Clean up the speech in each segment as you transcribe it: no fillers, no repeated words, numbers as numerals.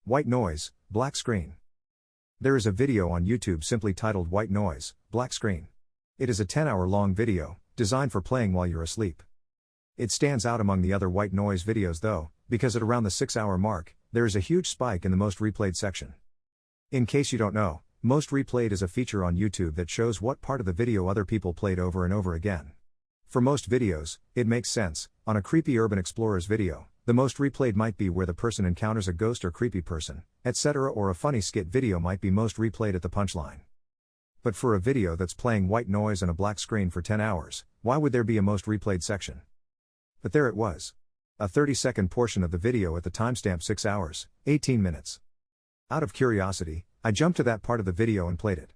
White noise, black screen. There is a video on YouTube simply titled White Noise, Black Screen. It is a 10-hour-long video, designed for playing while you're asleep. It stands out among the other white noise videos though, because at around the 6-hour mark, there is a huge spike in the most replayed section. In case you don't know, most replayed is a feature on YouTube that shows what part of the video other people played over and over again. For most videos, it makes sense. On a creepy urban explorers video, the most replayed might be where the person encounters a ghost or creepy person, etc., or a funny skit video might be most replayed at the punchline. But for a video that's playing white noise and a black screen for 10 hours, why would there be a most replayed section? But there it was. A 30-second portion of the video at the timestamp 6 hours, 18 minutes. Out of curiosity, I jumped to that part of the video and played it.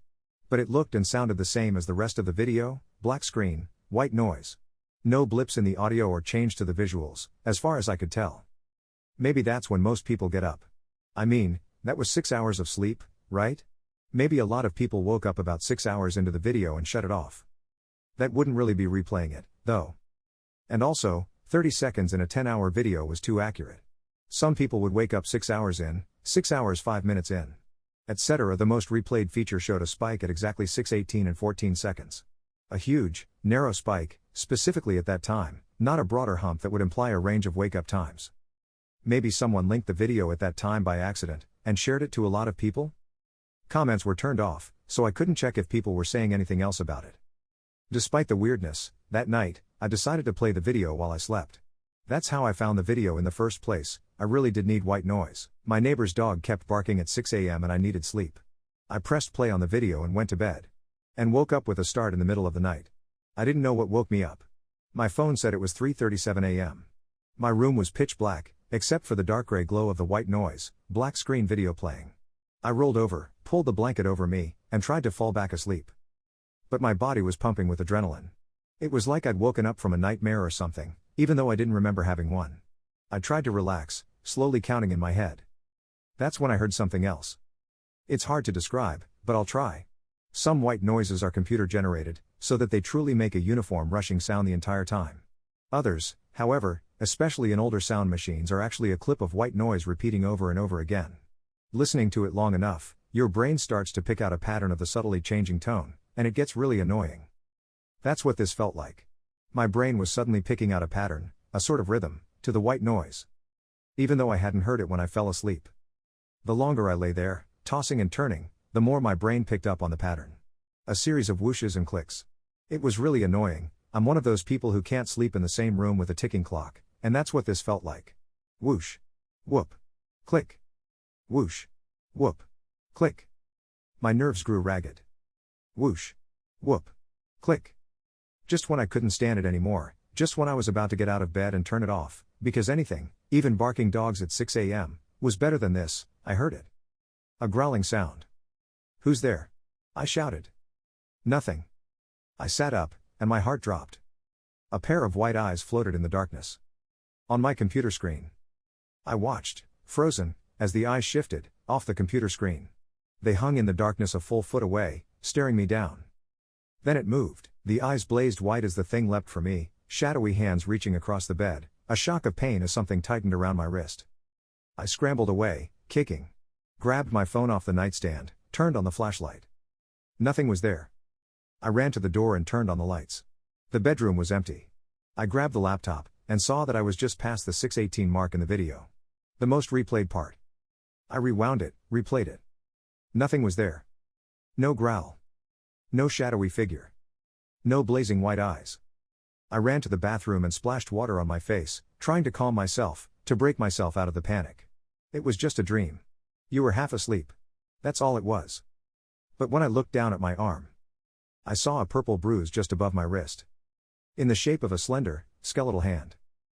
But it looked and sounded the same as the rest of the video: black screen, white noise. No blips in the audio or change to the visuals, as far as I could tell. Maybe that's when most people get up. I mean, that was 6 hours of sleep, right? Maybe a lot of people woke up about 6 hours into the video and shut it off. That wouldn't really be replaying it, though. And also, 30 seconds in a 10-hour video was too accurate. Some people would wake up 6 hours in, 6 hours 5 minutes in, etc. The most replayed feature showed a spike at exactly 6:18 and 14 seconds. A huge, narrow spike, specifically at that time, not a broader hump that would imply a range of wake-up times. Maybe someone linked the video at that time by accident, and shared it to a lot of people? Comments were turned off, so I couldn't check if people were saying anything else about it. Despite the weirdness, that night, I decided to play the video while I slept. That's how I found the video in the first place. I really did need white noise. My neighbor's dog kept barking at 6 a.m. and I needed sleep. I pressed play on the video and went to bed. And woke up with a start in the middle of the night. I didn't know what woke me up. My phone said it was 3:37 a.m. My room was pitch black, except for the dark gray glow of the white noise, black screen video playing. I rolled over, pulled the blanket over me, and tried to fall back asleep. But my body was pumping with adrenaline. It was like I'd woken up from a nightmare or something, even though I didn't remember having one. I tried to relax, slowly counting in my head. That's when I heard something else. It's hard to describe, but I'll try. Some white noises are computer generated, so that they truly make a uniform rushing sound the entire time. Others, however, especially in older sound machines, are actually a clip of white noise repeating over and over again. Listening to it long enough, your brain starts to pick out a pattern of the subtly changing tone, and it gets really annoying. That's what this felt like. My brain was suddenly picking out a pattern, a sort of rhythm, to the white noise. Even though I hadn't heard it when I fell asleep. The longer I lay there, tossing and turning, the more my brain picked up on the pattern. A series of whooshes and clicks. It was really annoying. I'm one of those people who can't sleep in the same room with a ticking clock, and that's what this felt like. Whoosh. Whoop. Click. Whoosh. Whoop. Click. My nerves grew ragged. Whoosh. Whoop. Click. Just when I couldn't stand it anymore, just when I was about to get out of bed and turn it off, because anything, even barking dogs at 6 a.m., was better than this, I heard it. A growling sound. "Who's there?" I shouted. Nothing. I sat up, and my heart dropped. A pair of white eyes floated in the darkness. On my computer screen. I watched, frozen, as the eyes shifted, off the computer screen. They hung in the darkness a full foot away, staring me down. Then it moved. The eyes blazed white as the thing leapt for me, shadowy hands reaching across the bed, a shock of pain as something tightened around my wrist. I scrambled away, kicking. Grabbed my phone off the nightstand, turned on the flashlight. Nothing was there. I ran to the door and turned on the lights. The bedroom was empty. I grabbed the laptop, and saw that I was just past the 6:18 mark in the video. The most replayed part. I rewound it, replayed it. Nothing was there. No growl. No shadowy figure. No blazing white eyes. I ran to the bathroom and splashed water on my face, trying to calm myself, to break myself out of the panic. It was just a dream. You were half asleep. That's all it was. But when I looked down at my arm, I saw a purple bruise just above my wrist. In the shape of a slender, skeletal hand.